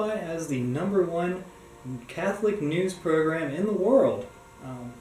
identify as the #1 Catholic news program in the world.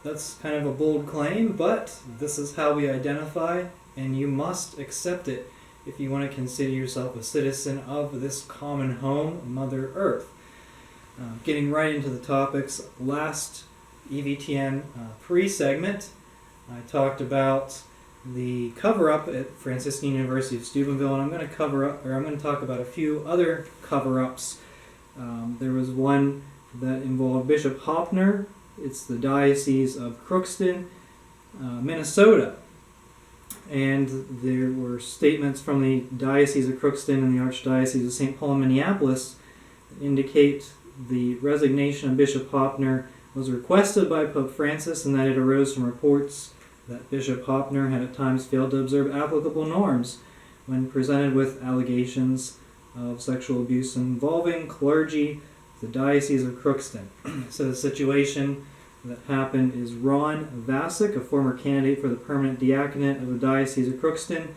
That's kind of a bold claim, but this is how we identify, and you must accept it if you want to consider yourself a citizen of this common home, Mother Earth. Getting right into the topics, last EVTN pre-segment, I talked about the cover-up at Franciscan University of Steubenville, and I'm going to talk about a few other cover-ups. There was one that involved Bishop Hoppner. It's the Diocese of Crookston, Minnesota. And there were statements from the Diocese of Crookston and the Archdiocese of St. Paul and Minneapolis that indicate the resignation of Bishop Hoppner was requested by Pope Francis, and that it arose from reports that Bishop Hoppner had at times failed to observe applicable norms when presented with allegations of sexual abuse involving clergy of the Diocese of Crookston. So the situation that happened is Ron Vasic, a former candidate for the permanent diaconate of the Diocese of Crookston,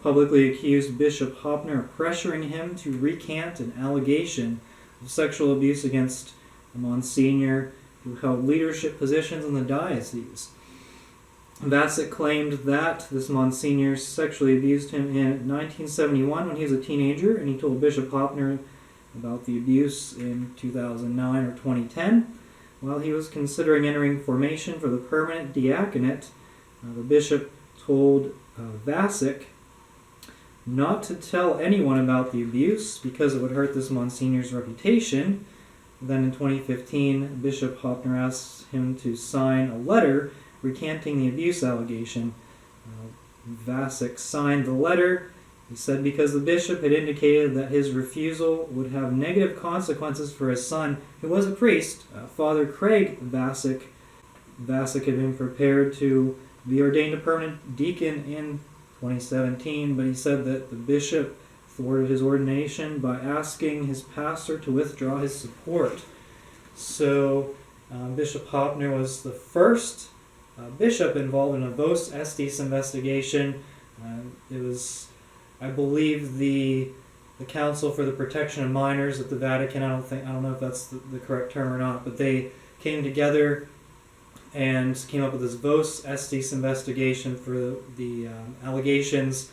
publicly accused Bishop Hoppner of pressuring him to recant an allegation of sexual abuse against a Monsignor who held leadership positions in the diocese. Vasic claimed that this Monsignor sexually abused him in 1971 when he was a teenager, and he told Bishop Hoppner about the abuse in 2009 or 2010. While he was considering entering formation for the permanent diaconate, the bishop told Vasic not to tell anyone about the abuse because it would hurt this Monsignor's reputation. Then in 2015, Bishop Hoppner asked him to sign a letter recanting the abuse allegation. Vasic signed the letter. He said because the bishop had indicated that his refusal would have negative consequences for his son, who was a priest, Father Craig Vasic. Vasic had been prepared to be ordained a permanent deacon in 2017, but he said that the bishop thwarted his ordination by asking his pastor to withdraw his support. So Bishop Hoppner was the first bishop involved in a Vos Estis investigation. It was, I believe, the Council for the Protection of Minors at the Vatican. I don't know if that's the correct term or not, but they came together and came up with this Vos Estis investigation for the allegations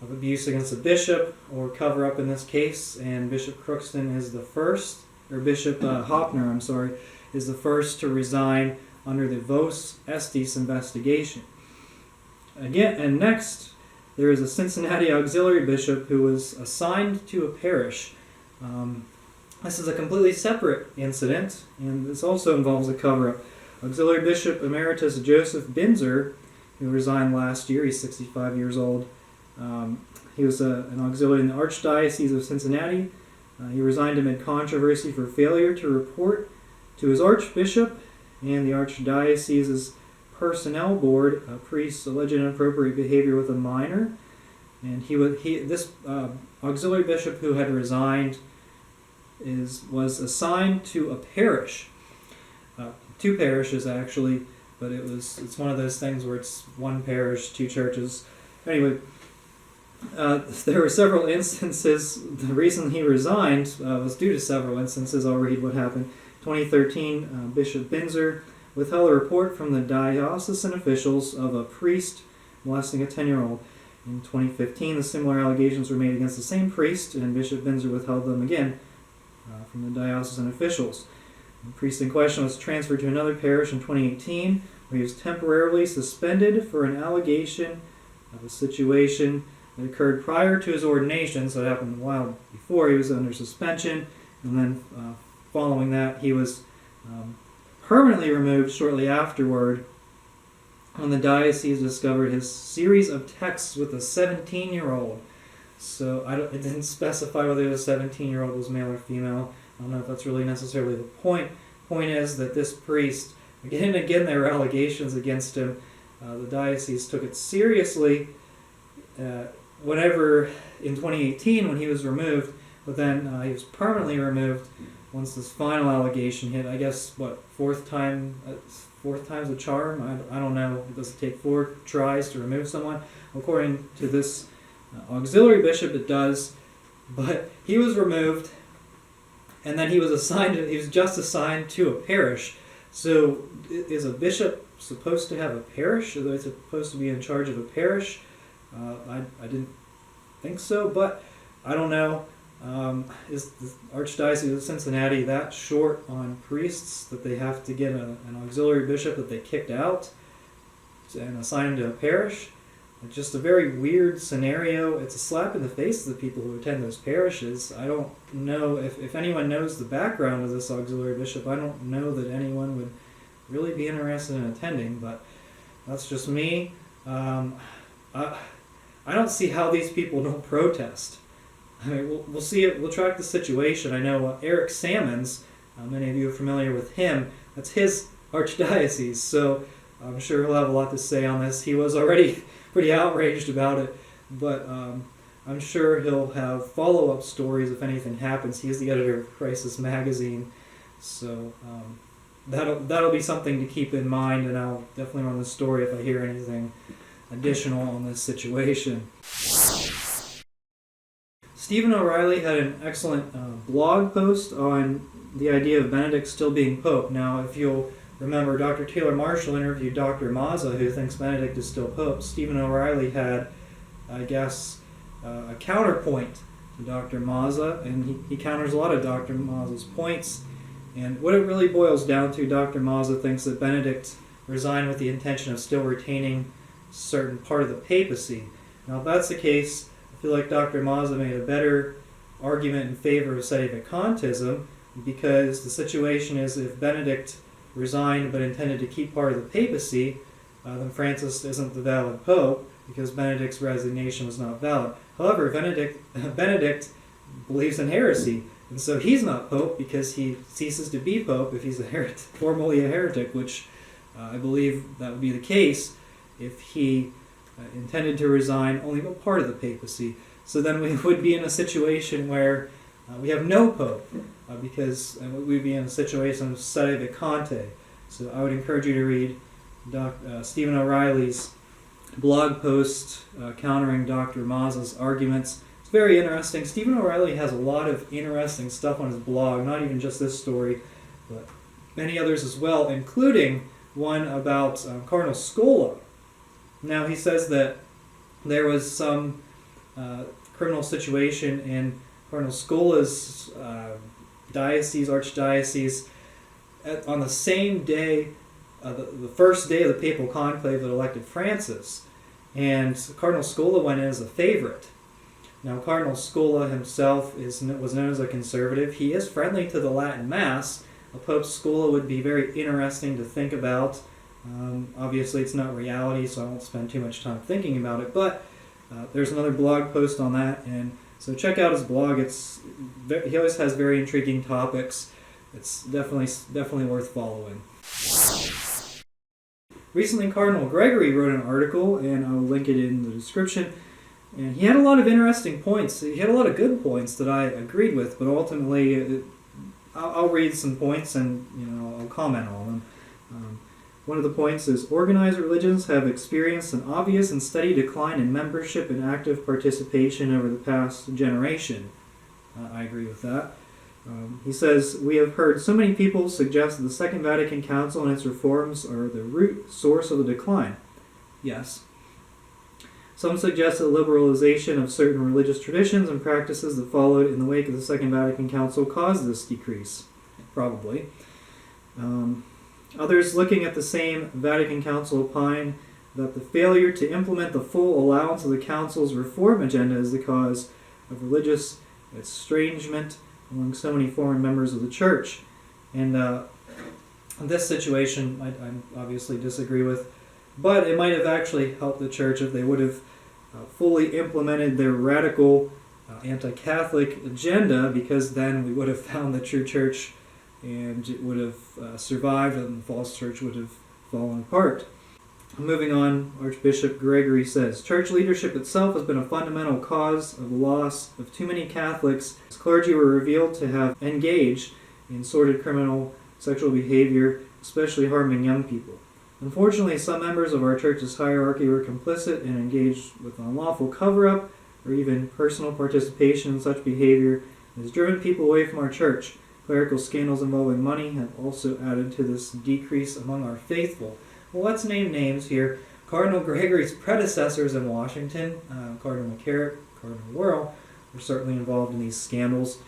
of abuse against a bishop, or cover-up in this case, and Bishop Crookston is the first, or Bishop Hoppner, is the first to resign under the Vos Estis investigation. Again, and next, there is a Cincinnati auxiliary bishop who was assigned to a parish. This is a completely separate incident, and this also involves a cover-up. Auxiliary Bishop Emeritus Joseph Binzer, who resigned last year, he's 65 years old. He was an auxiliary in the Archdiocese of Cincinnati. He resigned amid controversy for failure to report to his archbishop and the Archdiocese's personnel board priest's alleged inappropriate behavior with a minor. And this auxiliary bishop who had resigned was assigned to a parish, 2 parishes actually, but it's one of those things where it's one parish, 2 churches. Anyway, there were several instances. The reason he resigned was due to several instances. I'll read what happened. 2013, Bishop Binzer withheld a report from the diocesan officials of a priest molesting a 10-year-old. In 2015, the similar allegations were made against the same priest, and Bishop Binzer withheld them again from the diocesan officials. The priest in question was transferred to another parish in 2018, where he was temporarily suspended for an allegation of a situation that occurred prior to his ordination, so it happened a while before he was under suspension, and then following that he was permanently removed shortly afterward when the diocese discovered his series of texts with a 17-year-old. So it didn't specify whether the 17-year-old was male or female. I don't know if that's really necessarily the point. Point is that this priest, again and again there were allegations against him. The diocese took it seriously whenever in 2018 when he was removed, but then he was permanently removed once this final allegation hit. I guess, fourth time's a charm? I don't know. Does it take 4 tries to remove someone? According to this auxiliary bishop, it does. But he was removed, and then he was just assigned to a parish. So is a bishop supposed to have a parish? Are they supposed to be in charge of a parish? I didn't think so, but I don't know. Is the Archdiocese of Cincinnati that short on priests that they have to get an auxiliary bishop that they kicked out and assign him to a parish? It's just a very weird scenario. It's a slap in the face to the people who attend those parishes. I don't know if anyone knows the background of this auxiliary bishop. I don't know that anyone would really be interested in attending, but that's just me. I don't see how these people don't protest. I mean, we'll see it. We'll track the situation. I know Eric Sammons. Many of you are familiar with him. That's his archdiocese, so I'm sure he'll have a lot to say on this. He was already pretty outraged about it, but I'm sure he'll have follow-up stories if anything happens. He is the editor of Crisis Magazine, so that'll be something to keep in mind, and I'll definitely run the story if I hear anything additional on this situation. Stephen O'Reilly had an excellent blog post on the idea of Benedict still being Pope. Now, if you'll remember, Dr. Taylor Marshall interviewed Dr. Mazza, who thinks Benedict is still Pope. Stephen O'Reilly had, I guess, a counterpoint to Dr. Mazza, and he counters a lot of Dr. Mazza's points. And what it really boils down to, Dr. Mazza thinks that Benedict resigned with the intention of still retaining a certain part of the papacy. Now, if that's the case, I feel like Dr. Mazza made a better argument in favor of sedevacantism, because the situation is if Benedict resigned but intended to keep part of the papacy, then Francis isn't the valid pope because Benedict's resignation was not valid. However, Benedict believes in heresy, and so he's not pope because he ceases to be pope if he's formally a heretic, which I believe that would be the case if he intended to resign only but part of the papacy. So then we would be in a situation where we have no pope, because we'd be in a situation of sede vacante. So I would encourage you to read Stephen O'Reilly's blog post countering Dr. Mazza's arguments. It's very interesting. Stephen O'Reilly has a lot of interesting stuff on his blog, not even just this story, but many others as well, including one about Cardinal Scola. Now, he says that there was some criminal situation in Cardinal Scola's archdiocese, on the same day, the first day of the papal conclave that elected Francis. And Cardinal Scola went in as a favorite. Now, Cardinal Scola himself was known as a conservative. He is friendly to the Latin Mass. A Pope Scola would be very interesting to think about. Obviously, it's not reality, so I won't spend too much time thinking about it. But there's another blog post on that, and so check out his blog. He always has very intriguing topics. It's definitely worth following. Recently, Cardinal Gregory wrote an article, and I'll link it in the description. And he had a lot of interesting points. He had a lot of good points that I agreed with, but ultimately, I'll read some points and I'll comment on them. One of the points is, organized religions have experienced an obvious and steady decline in membership and active participation over the past generation. I agree with that. He says, we have heard so many people suggest that the Second Vatican Council and its reforms are the root source of the decline. Yes. Some suggest that liberalization of certain religious traditions and practices that followed in the wake of the Second Vatican Council caused this decrease. Probably. Others looking at the same Vatican Council opine that the failure to implement the full allowance of the Council's reform agenda is the cause of religious estrangement among so many foreign members of the Church. And this situation I obviously disagree with, but it might have actually helped the Church if they would have fully implemented their radical anti-Catholic agenda, because then we would have found the true Church and it would have survived and the false church would have fallen apart. Moving on, Archbishop Gregory says, Church leadership itself has been a fundamental cause of the loss of too many Catholics. As clergy were revealed to have engaged in sordid criminal sexual behavior, especially harming young people. Unfortunately, some members of our Church's hierarchy were complicit and engaged with unlawful cover-up or even personal participation in such behavior that has driven people away from our Church. Clerical scandals involving money have also added to this decrease among our faithful. Well, let's name names here. Cardinal Gregory's predecessors in Washington, Cardinal McCarrick, Cardinal Wuerl, were certainly involved in these scandals.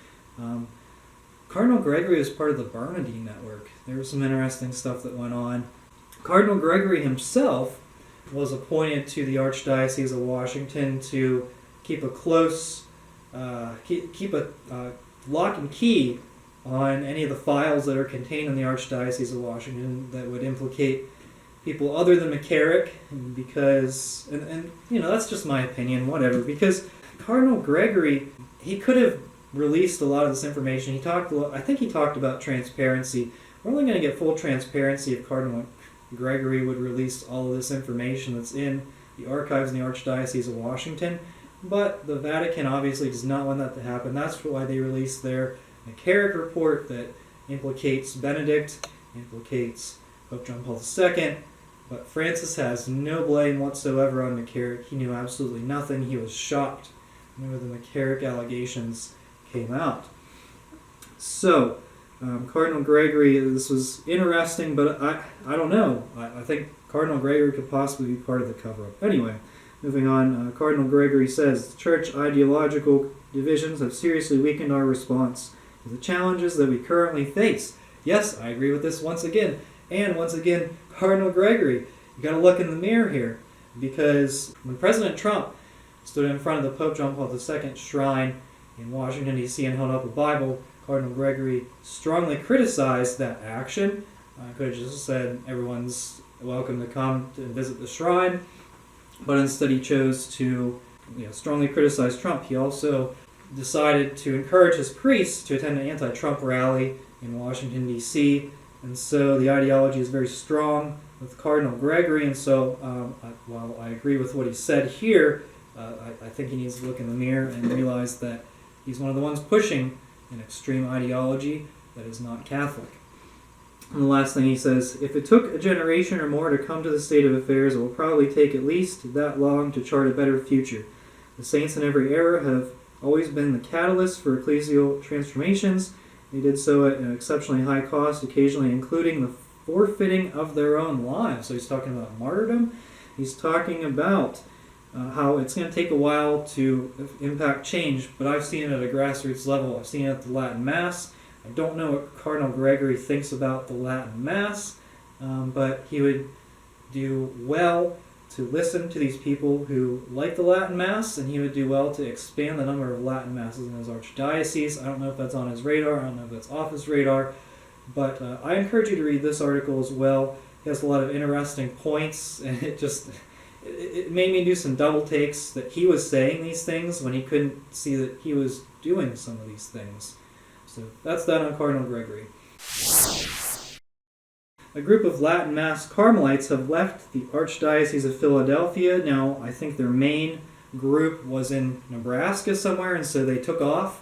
Cardinal Gregory was part of the Bernardine network. There was some interesting stuff that went on. Cardinal Gregory himself was appointed to the Archdiocese of Washington to keep a close, keep a lock and key on any of the files that are contained in the Archdiocese of Washington that would implicate people other than McCarrick, because, and that's just my opinion, whatever, because Cardinal Gregory, he could have released a lot of this information. I think he talked about transparency. We're only going to get full transparency if Cardinal Gregory would release all of this information that's in the archives in the Archdiocese of Washington, but the Vatican obviously does not want that to happen. That's why they released their McCarrick report that implicates Benedict, implicates Pope John Paul II, but Francis has no blame whatsoever on McCarrick. He knew absolutely nothing. He was shocked when the McCarrick allegations came out. So, Cardinal Gregory, this was interesting, but I don't know. I think Cardinal Gregory could possibly be part of the cover-up. Anyway, moving on, Cardinal Gregory says, church ideological divisions have seriously weakened our response to the challenges that we currently face. Yes, I agree with this once again. And once again, Cardinal Gregory, you got to look in the mirror here, because when President Trump stood in front of the Pope John Paul II shrine in Washington, D.C. and held up a Bible, Cardinal Gregory strongly criticized that action. I could have just said everyone's welcome to come and visit the shrine, but instead he chose to strongly criticize Trump. He also decided to encourage his priests to attend an anti-Trump rally in Washington, D.C., and so the ideology is very strong with Cardinal Gregory, and so while I agree with what he said here, I think he needs to look in the mirror and realize that he's one of the ones pushing an extreme ideology that is not Catholic. And the last thing he says, if it took a generation or more to come to the state of affairs, it will probably take at least that long to chart a better future. The saints in every era have always been the catalyst for ecclesial transformations. They did so at an exceptionally high cost, occasionally including the forfeiting of their own lives. So he's talking about martyrdom. He's talking about how it's going to take a while to impact change, but I've seen it at a grassroots level. I've seen it at the Latin Mass. I don't know what Cardinal Gregory thinks about the Latin Mass, but he would do well to listen to these people who like the Latin Mass, and he would do well to expand the number of Latin Masses in his archdiocese. I don't know if that's on his radar. I don't know if that's off his radar, but I encourage you to read this article as well. He has a lot of interesting points, and it made me do some double takes that he was saying these things when he couldn't see that he was doing some of these things. So that's that on Cardinal Gregory. A group of Latin Mass Carmelites have left the Archdiocese of Philadelphia. Now, I think their main group was in Nebraska somewhere, and so they took off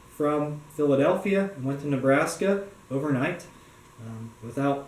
from Philadelphia and went to Nebraska overnight without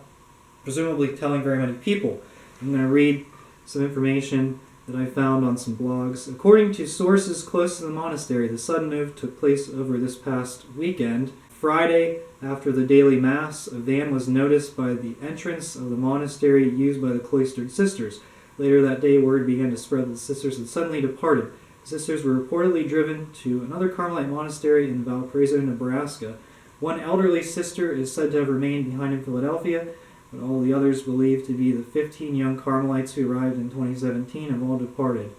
presumably telling very many people. I'm going to read some information that I found on some blogs. According to sources close to the monastery, the sudden move took place over this past weekend. Friday, after the daily Mass, a van was noticed by the entrance of the monastery used by the cloistered sisters. Later that day, word began to spread that the sisters had suddenly departed. The sisters were reportedly driven to another Carmelite monastery in Valparaiso, Nebraska. One elderly sister is said to have remained behind in Philadelphia, but all the others believed to be the 15 young Carmelites who arrived in 2017 have all departed.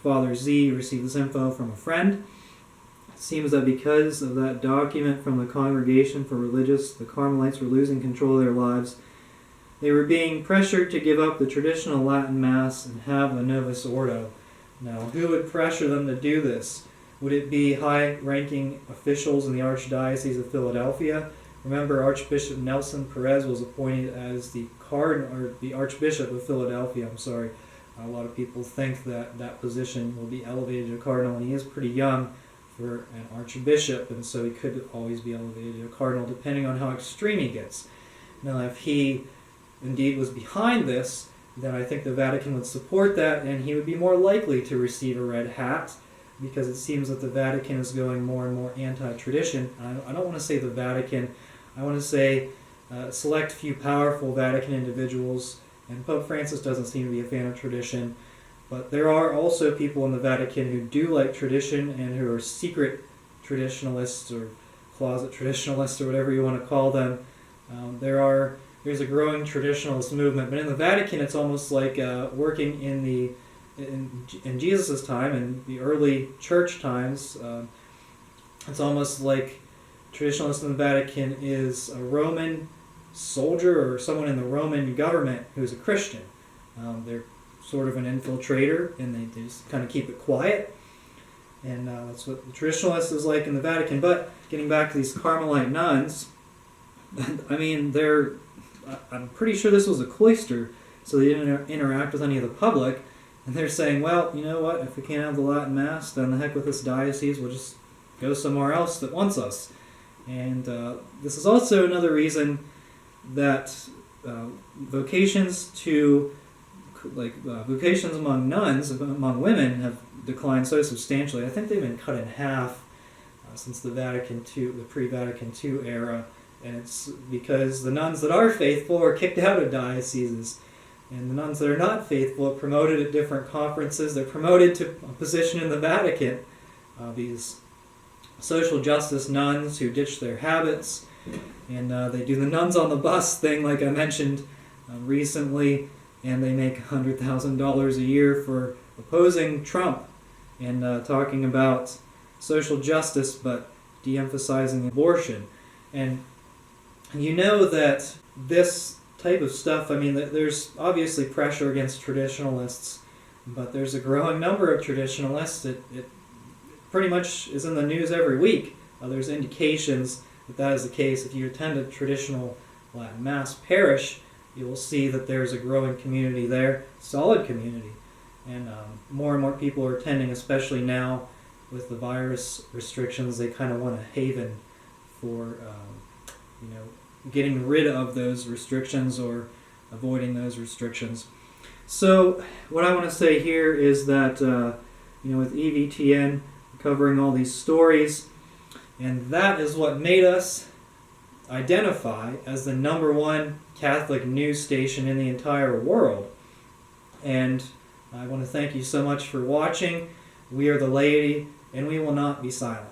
Father Z received this info from a friend. It seems that because of that document from the Congregation for Religious, the Carmelites were losing control of their lives. They were being pressured to give up the traditional Latin Mass and have the Novus Ordo. Now, who would pressure them to do this? Would it be high-ranking officials in the Archdiocese of Philadelphia? Remember, Archbishop Nelson Perez was appointed as the Archbishop of Philadelphia. A lot of people think that that position will be elevated to cardinal, and he is pretty young for an archbishop, and so he could always be elevated to a cardinal depending on how extreme he gets. Now, if he indeed was behind this, then I think the Vatican would support that, and he would be more likely to receive a red hat. because it seems that the Vatican is going more and more anti-tradition. I don't want to say the Vatican, I want to say a select few powerful Vatican individuals, and Pope Francis doesn't seem to be a fan of tradition, but there are also people in the Vatican who do like tradition and who are secret traditionalists or closet traditionalists or whatever you want to call them. There's a growing traditionalist movement, but in the Vatican it's almost like working in Jesus' time, in the early church times. It's almost like traditionalist in the Vatican is a Roman soldier or someone in the Roman government who's a Christian. They're sort of an infiltrator, and they just kind of keep it quiet. And that's what the traditionalist is like in the Vatican. But getting back to these Carmelite nuns, I mean, I'm pretty sure this was a cloister, so they didn't interact with any of the public. And they're saying, well, you know what, if we can't have the Latin Mass, then the heck with this diocese, we'll just go somewhere else that wants us. And this is also another reason that vocations among nuns, among women, have declined so substantially. I think they've been cut in half since the pre-Vatican II era, and it's because the nuns that are faithful are kicked out of dioceses, and the nuns that are not faithful are promoted at different conferences. They're promoted to a position in the Vatican. These social justice nuns who ditch their habits, and they do the nuns on the bus thing like I mentioned recently, and they make $100,000 a year for opposing Trump and talking about social justice but de-emphasizing abortion. And you know that this type of stuff, I mean, there's obviously pressure against traditionalists, but there's a growing number of traditionalists. It pretty much is in the news every week. There's indications that is the case. If you attend a traditional Latin Mass parish, you will see that there's a growing community there, solid community. And more people are attending, especially now with the virus restrictions. They kind of want a haven for, getting rid of those restrictions or avoiding those restrictions. So what I want to say here is that, with EVTN, covering all these stories, and that is what made us identify as the #1 Catholic news station in the entire world. And I want to thank you so much for watching. We are the laity, and we will not be silent.